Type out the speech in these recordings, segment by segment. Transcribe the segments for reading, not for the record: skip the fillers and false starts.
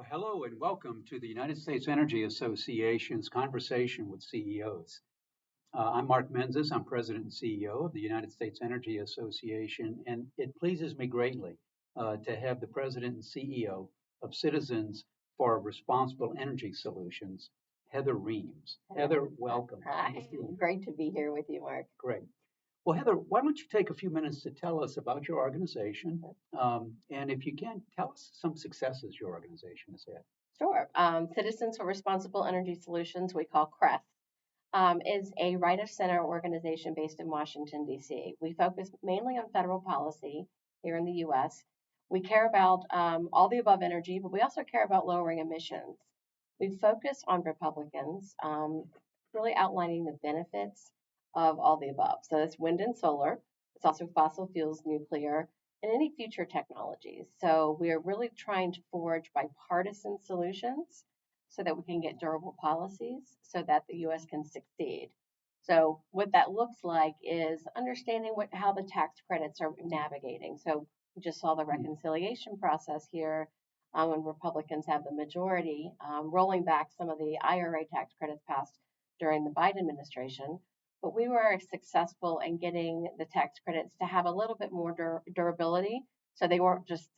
Well, hello and welcome to the United States Energy Association's Conversation with CEOs. I'm Mark Menezes. I'm President and CEO of the United States Energy Association, and it pleases me greatly to have the President and CEO of Citizens for Responsible Energy Solutions, Heather Reams. Heather, welcome. Hi, great to be here with you, Mark. Great. Well, Heather, why don't you take a few minutes to tell us about your organization? And if you can, tell us some successes your organization has had. Sure. Citizens for Responsible Energy Solutions, we call CRESS, is a right of center organization based in Washington, D.C. We focus mainly on federal policy here in the U.S. We care about all the above energy, but we also care about lowering emissions. We focus on Republicans, really outlining the benefits of all the above. So it's wind and solar. It's also fossil fuels, nuclear, and any future technologies. So we are really trying to forge bipartisan solutions so that we can get durable policies so that the U.S. can succeed. So what that looks like is understanding how the tax credits are navigating. So we just saw the reconciliation process here when Republicans have the majority, rolling back some of the IRA tax credits passed during the Biden administration. But we were successful in getting the tax credits to have a little bit more durability, so they weren't just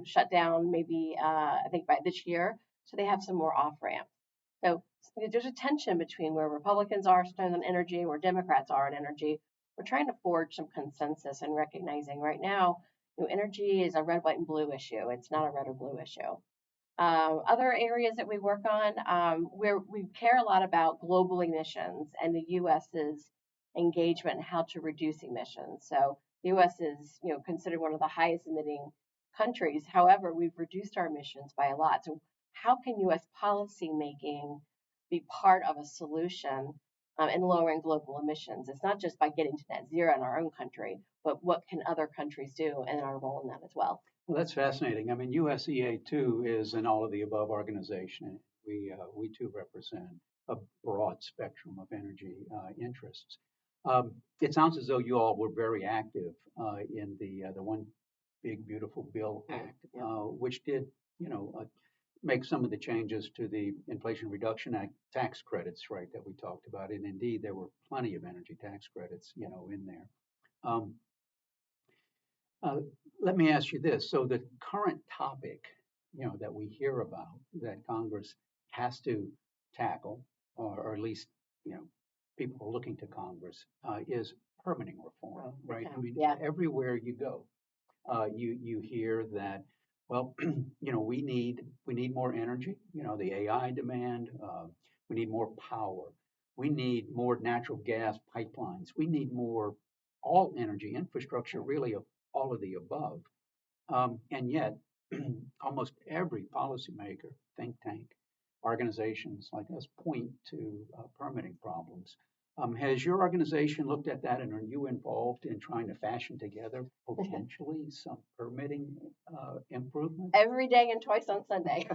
shut down maybe I think by this year. So they have some more off ramps. So there's a tension between where Republicans are on energy and where Democrats are on energy. We're trying to forge some consensus and recognizing right now, energy is a red, white, and blue issue. It's not a red or blue issue. Other areas that we work on, we care a lot about global emissions and the U.S.'s engagement in how to reduce emissions. So the U.S. is, considered one of the highest emitting countries. However, we've reduced our emissions by a lot. So how can U.S. policy making be part of a solution in lowering global emissions? It's not just by getting to net zero in our own country, but what can other countries do and our role in that as well. Well, that's fascinating. I mean, USEA too is an all of the above organization. We too represent a broad spectrum of energy interests. It sounds as though you all were very active in the One Big Beautiful Bill Act, which did, make some of the changes to the Inflation Reduction Act tax credits, right, that we talked about. And indeed, there were plenty of energy tax credits, in there. Let me ask you this. So the current topic, that we hear about that Congress has to tackle, or at least, people are looking to Congress, is permitting reform, right? I mean, everywhere you go, you hear that, well, we need more energy, the AI demand, we need more power, we need more natural gas pipelines, we need more all energy infrastructure, really of all of the above. And yet, almost every policymaker, think tank, organizations like us point to permitting problems. Has your organization looked at that, and are you involved in trying to fashion together potentially some permitting improvements? Every day and twice on Sunday.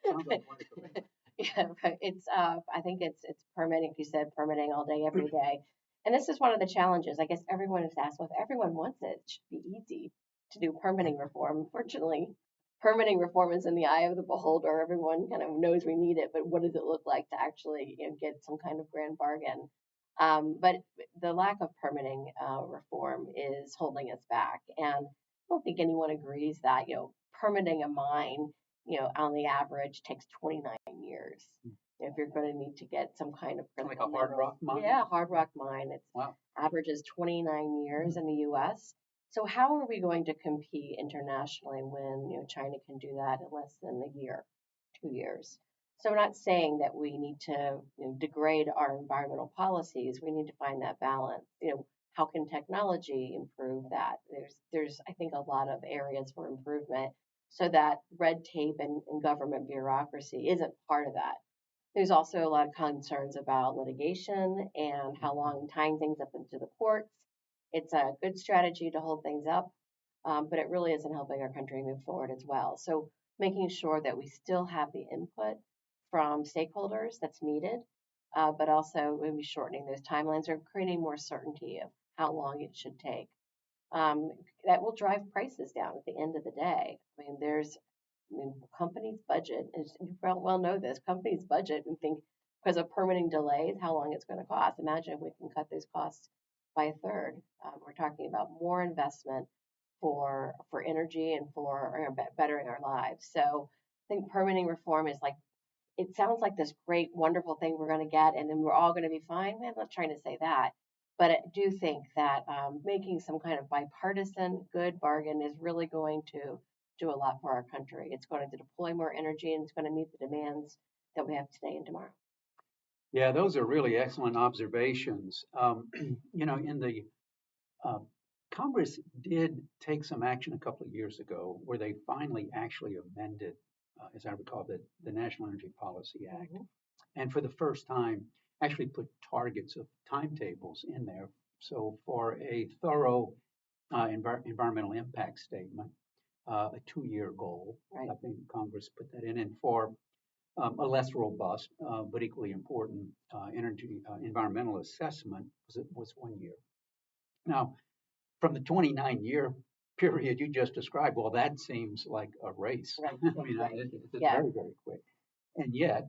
Sounds like wonderful. Yeah, but it's I think it's permitting. You said permitting all day, every day. And this is one of the challenges. I guess everyone is asked, well, if everyone wants it, it should be easy to do permitting reform. Unfortunately, permitting reform is in the eye of the beholder. Everyone kind of knows we need it, but what does it look like to actually get some kind of grand bargain? But the lack of permitting reform is holding us back. And I don't think anyone agrees that, permitting a mine, on the average takes 29 years. If you're going to need to get some kind of like a hard rock mine. Yeah, hard rock mine. It's averages 29 years in the U.S. So how are we going to compete internationally when China can do that in less than a year, 2 years? So we're not saying that we need to degrade our environmental policies. We need to find that balance. How can technology improve that? There's I think a lot of areas for improvement so that red tape and government bureaucracy isn't part of that. There's also a lot of concerns about litigation and how long tying things up into the courts. It's a good strategy to hold things up, but it really isn't helping our country move forward as well. So making sure that we still have the input from stakeholders that's needed, but also maybe shortening those timelines or creating more certainty of how long it should take. That will drive prices down at the end of the day. I mean, there's I mean, companies budget, and you well know this, companies budget and think because of permitting delays, how long it's going to cost. Imagine if we can cut those costs by a third. We're talking about more investment for energy and for bettering our lives. So I think permitting reform is like, it sounds like this great, wonderful thing we're going to get, and then we're all going to be fine. I'm not trying to say that, but I do think that making some kind of bipartisan good bargain is really going to do a lot for our country. It's going to deploy more energy, and it's going to meet the demands that we have today and tomorrow. Yeah, those are really excellent observations. In the uh, Congress did take some action a couple of years ago where they finally actually amended, as I recall, the National Energy Policy Act, and for the first time actually put targets of timetables in there. So for a thorough environmental impact statement, a 2-year goal, Right. I think Congress put that in, and for a less robust but equally important energy environmental assessment was 1 year. Now, from the 29-year period you just described, well, that seems like a race. Right. I mean, Right. it's Yeah. very, very quick. And yet,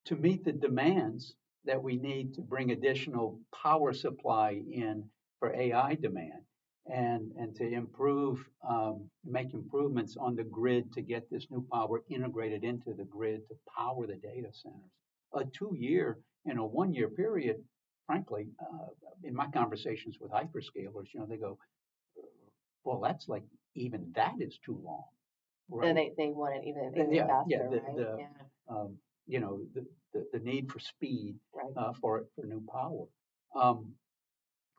to meet the demands that we need to bring additional power supply in for AI demand and to make improvements on the grid to get this new power integrated into the grid to power the data centers. A 2-year and a 1-year period, frankly, in my conversations with hyperscalers, they go, well, that's like, even that is too long. Then Right? they want it even Yeah, faster, right? Yeah. The need for speed Right. for new power.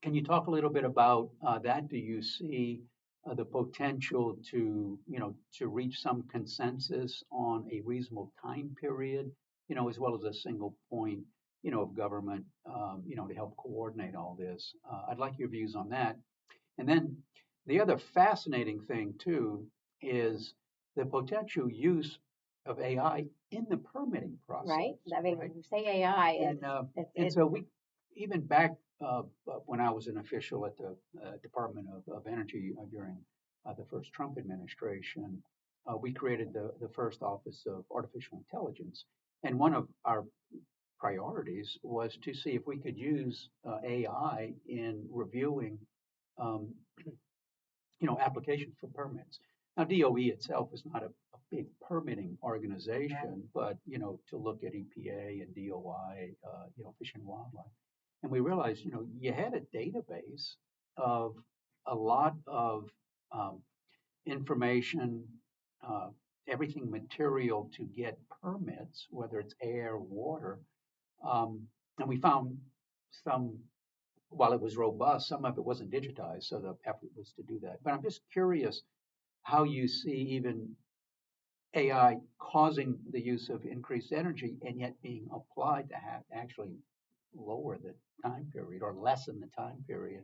Can you talk a little bit about that? Do you see the potential to reach some consensus on a reasonable time period, as well as a single point, of government, to help coordinate all this? I'd like your views on that. And then the other fascinating thing too is the potential use of AI in the permitting process. Right. I mean, Right? when you say AI, And so we, even back when I was an official at the Department of Energy during the first Trump administration, we created the first Office of Artificial Intelligence. And one of our priorities was to see if we could use AI in reviewing um, applications for permits. Now, DOE itself is not a big permitting organization, but, to look at EPA and DOI, Fish and Wildlife. And we realized, you had a database of a lot of um, information, uh, everything material to get permits, whether it's air, water. And we found some, while it was robust, some of it wasn't digitized, so the effort was to do that. But I'm just curious how you see even AI causing the use of increased energy and yet being applied to actually lower the time period or lessen the time period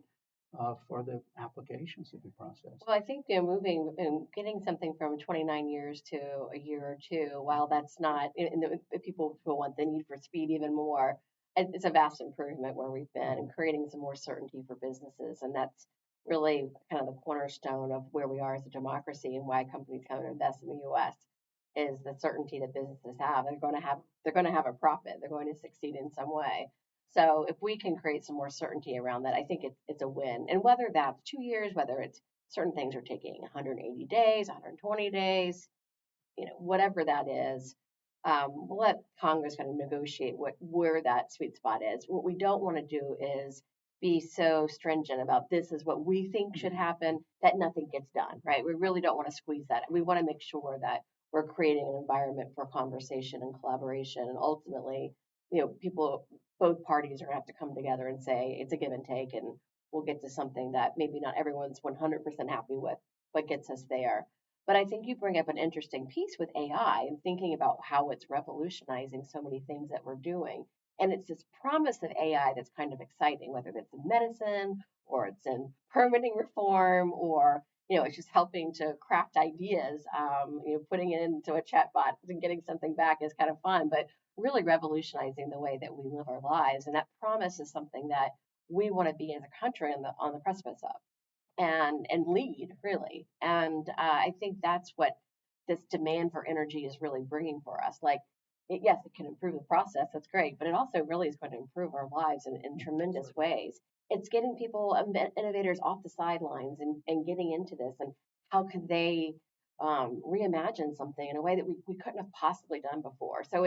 for the applications to be processed. well, I think moving and getting something from 29 years to a year or two, while that's not, and the people will want the need for speed even more. It's a vast improvement where we've been and creating some more certainty for businesses, and that's really kind of the cornerstone of where we are as a democracy and why companies come and invest in the U.S. is the certainty that businesses have. They're going to have a profit. They're going to succeed in some way. So if we can create some more certainty around that, I think it's a win. And whether that's 2 years, whether it's certain things are taking 180 days, 120 days, whatever that is, we'll let Congress kind of negotiate where that sweet spot is. What we don't want to do is be so stringent about this is what we think should happen that nothing gets done, right? We really don't want to squeeze that. We want to make sure that we're creating an environment for conversation and collaboration, and ultimately, people, both parties are going to have to come together and say it's a give and take, and we'll get to something that maybe not everyone's 100% happy with, but gets us there. But I think you bring up an interesting piece with AI and thinking about how it's revolutionizing so many things that we're doing. And it's this promise of AI that's kind of exciting, whether it's in medicine or it's in permitting reform or, it's just helping to craft ideas. Putting it into a chatbot and getting something back is kind of fun, but really revolutionizing the way that we live our lives. And that promise is something that we want to be as a country on the precipice of and lead really. And I think that's what this demand for energy is really bringing for us. Like, yes, it can improve the process. That's great, but it also really is going to improve our lives in tremendous ways. It's getting people, innovators, off the sidelines and getting into this, and how can they reimagine something in a way that we couldn't have possibly done before. So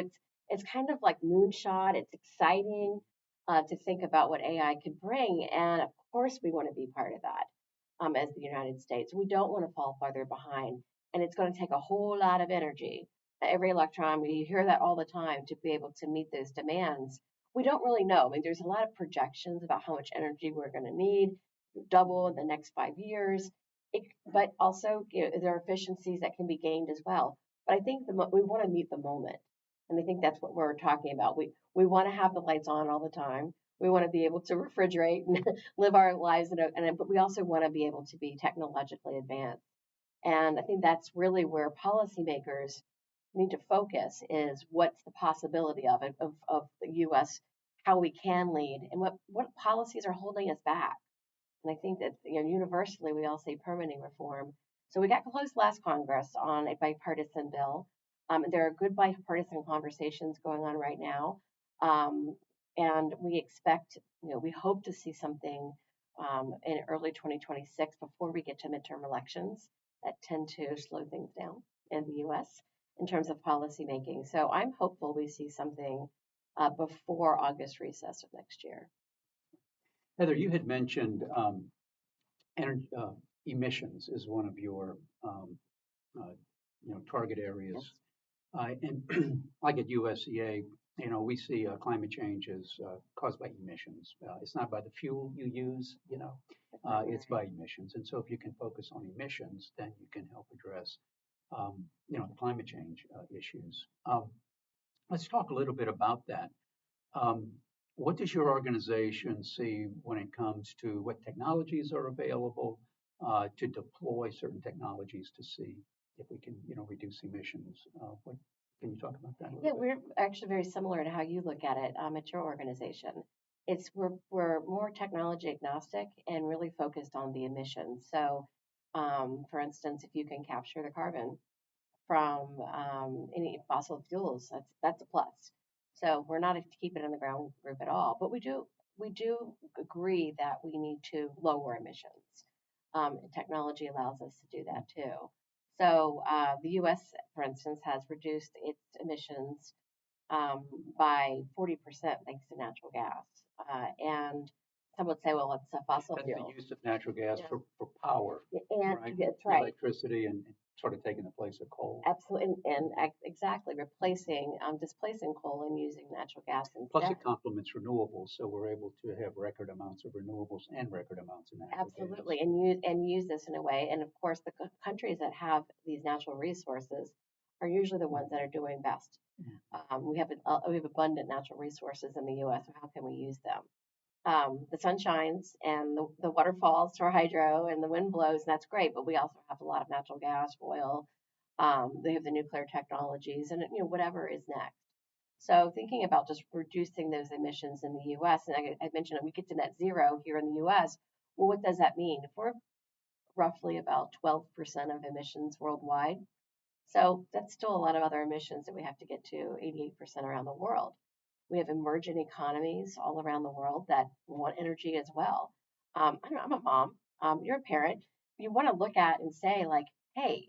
it's kind of like moonshot. It's exciting to think about what AI could bring, and of course we want to be part of that as the United States. We don't want to fall farther behind, and it's going to take a whole lot of energy. Every electron, we hear that all the time, to be able to meet those demands. We don't really know. I mean, there's a lot of projections about how much energy we're going to need, double in the next 5 years. But also, there are efficiencies that can be gained as well. But I think we want to meet the moment, and I think that's what we're talking about. We want to have the lights on all the time. We want to be able to refrigerate and live our lives, but we also want to be able to be technologically advanced. And I think that's really where policymakers need to focus, is what's the possibility of it, of the U.S., how we can lead, and what policies are holding us back. And I think that universally we all say permitting reform. So we got close last Congress on a bipartisan bill. There are good bipartisan conversations going on right now, and we expect, we hope to see something in early 2026 before we get to midterm elections that tend to slow things down in the U.S. in terms of policy making. So I'm hopeful we see something before August recess of next year. Heather, you had mentioned energy, emissions is one of your target areas. Yes. And like at USEA, we see climate change is caused by emissions. It's not by the fuel you use, it's by emissions. And so if you can focus on emissions, then you can help address, the climate change issues. Let's talk a little bit about that. What does your organization see when it comes to what technologies are available to deploy certain technologies to see if we can, reduce emissions? What can you talk about that? Yeah, we're actually very similar to how you look at it at your organization. We're more technology agnostic and really focused on the emissions. So, for instance, if you can capture the carbon from any fossil fuels, that's a plus. So we're not to keep it in the ground group at all, but we do agree that we need to lower emissions. Technology allows us to do that too. So the U.S., for instance, has reduced its emissions by 40% thanks to natural gas. And some would say, well, it's a fossil fuel. The use of natural gas for power, and right? That's right. Electricity and sort of taking the place of coal. Absolutely, and exactly displacing coal and using natural gas instead. Plus, it complements renewables, so we're able to have record amounts of renewables and record amounts of natural gas. Absolutely, and use this in a way. And of course, the countries that have these natural resources are usually the ones that are doing best. We have abundant natural resources in the U.S. So how can we use them? The sun shines and the water falls to our hydro and the wind blows, and that's great, but we also have a lot of natural gas, oil. They have the nuclear technologies and whatever is next. So thinking about just reducing those emissions in the U.S., and I mentioned that we get to net zero here in the U.S. Well, what does that mean? If we're roughly about 12% of emissions worldwide, so that's still a lot of other emissions that we have to get to 88% around the world. We have emerging economies all around the world that want energy as well. I'm a mom. You're a parent. You want to look at and say, like, hey,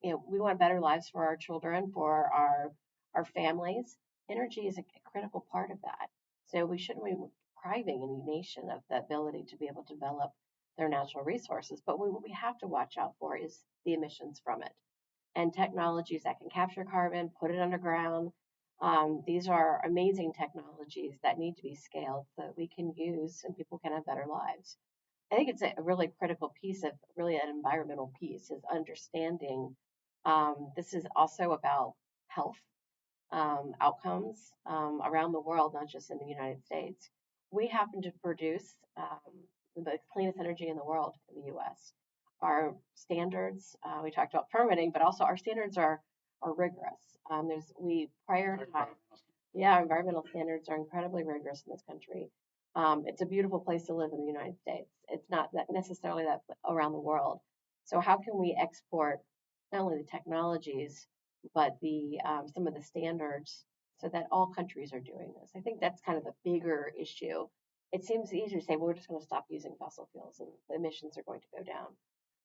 we want better lives for our children, for our families. Energy is a critical part of that. So we shouldn't be depriving any nation of the ability to be able to develop their natural resources. But what we have to watch out for is the emissions from it, and technologies that can capture carbon, put it underground. These are amazing technologies that need to be scaled so that we can use and people can have better lives. I think it's a really critical piece of really an environmental piece is understanding. This is also about health outcomes around the world, not just in the United States. We happen to produce the cleanest energy in the world in the U.S. Our standards, we talked about permitting, but also our standards are rigorous. We prioritize. Yeah, environmental standards are incredibly rigorous in this country. It's a beautiful place to live in the United States. It's not that necessarily that around the world. So how can we export not only the technologies, but the some of the standards so that all countries are doing this. I think that's kind of the bigger issue. It seems easier to say, well, we're just going to stop using fossil fuels and the emissions are going to go down.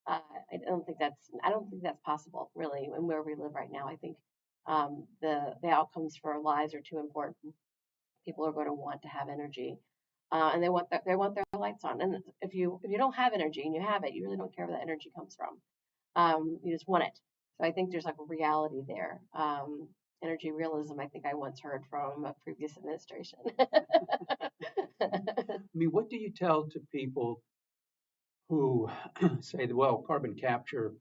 I don't think that's possible really in where we live right now. I think the outcomes for our lives are too important. People are going to want to have energy, and they want their lights on. And if you don't have energy and you have it, you really don't care where that energy comes from. You just want it. So I think there's like a reality there. Energy realism. I think I once heard from a previous administration. I mean, what do you tell to people who say, well, carbon capture,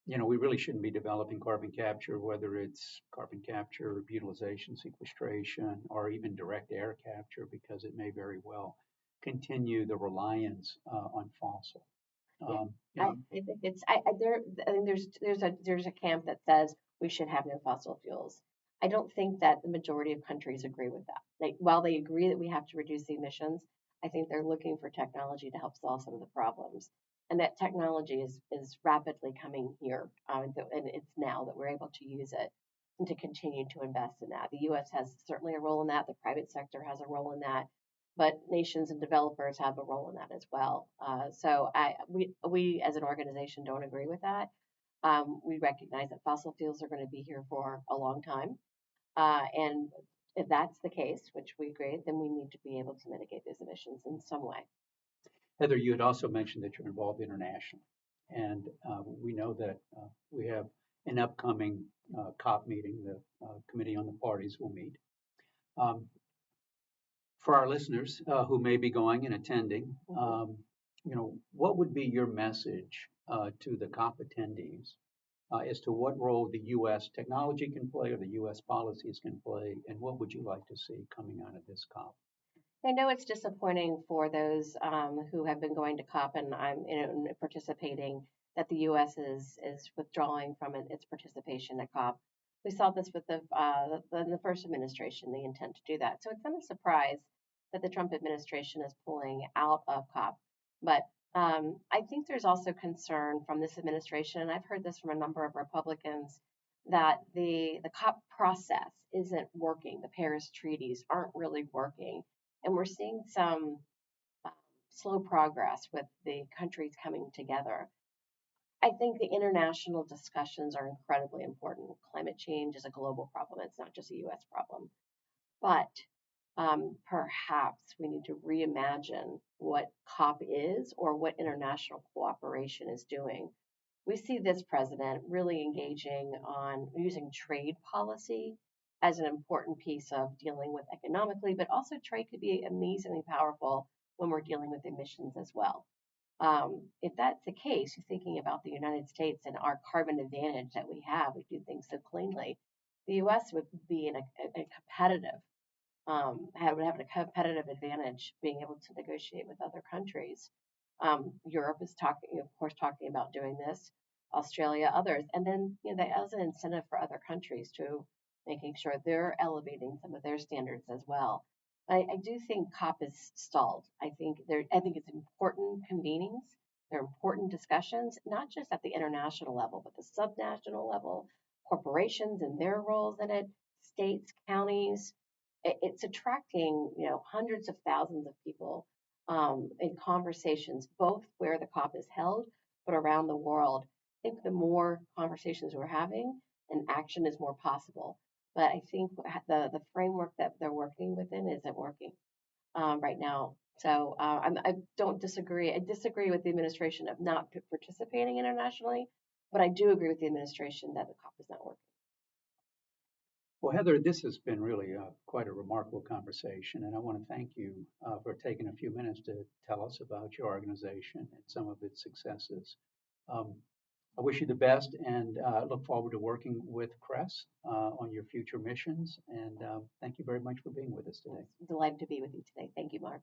we really shouldn't be developing carbon capture, whether it's carbon capture, utilization, sequestration, or even direct air capture, because it may very well continue the reliance on fossil. Yeah, You know, I think it's I think there's a camp that says we should have no fossil fuels. I don't think that the majority of countries agree with that. Like while they agree that we have to reduce the emissions, I think they're looking for technology to help solve some of the problems. And that technology is rapidly coming here, and it's now that we're able to use it and to continue to invest in that. The U.S. has certainly a role in that. The private sector has a role in that, but nations and developers have a role in that as well. We as an organization don't agree with that. We recognize that fossil fuels are going to be here for a long time, and if that's the case, which we agree, then we need to be able to mitigate those emissions in some way. Heather, you had also mentioned that you're involved internationally, and we know that we have an upcoming COP meeting. The Committee on the Parties will meet. Um, for our listeners who may be going and attending, what would be your message to the COP attendees as to what role the U.S. technology can play or the U.S. policies can play, and what would you like to see coming out of this COP? I know it's disappointing for those who have been going to COP and I'm participating that the U.S. is withdrawing from its participation at COP. We saw this with the first administration, the intent to do that. So it's not a surprise that the Trump administration is pulling out of COP. But I think there's also concern from this administration, and I've heard this from a number of Republicans, that the COP process isn't working. The Paris treaties aren't really working, and we're seeing some um, slow progress with the countries coming together. I think the international discussions are incredibly important. Climate change is a global problem, it's not just a US problem. But perhaps we need to reimagine what COP is or what international cooperation is doing. We see this president really engaging on using trade policy as an important piece of dealing with economically, but also trade could be amazingly powerful when we're dealing with emissions as well. If that's the case, you're thinking about the United States and our carbon advantage that we have, we do things so cleanly. The U.S. would be in a competitive would have a competitive advantage being able to negotiate with other countries. Europe is talking, of course, talking about doing this. Australia, others, and then that as an incentive for other countries to making sure they're elevating some of their standards as well. I do think COP is stalled. I think it's important convenings. They're important discussions, not just at the international level, but the subnational level, corporations and their roles in it, states, counties, it's attracting hundreds of thousands of people in conversations, both where the COP is held, but around the world. I think the more conversations we're having, and action is more possible. But I think the framework that they're working within isn't working right now. So I don't disagree. I disagree with the administration of not participating internationally, but I do agree with the administration that the COP is not working. Well, Heather, this has been really quite a remarkable conversation, and I want to thank you for taking a few minutes to tell us about your organization and some of its successes. Um, I wish you the best and look forward to working with Cress on your future missions. And thank you very much for being with us today. Delighted to be with you today. Thank you, Mark.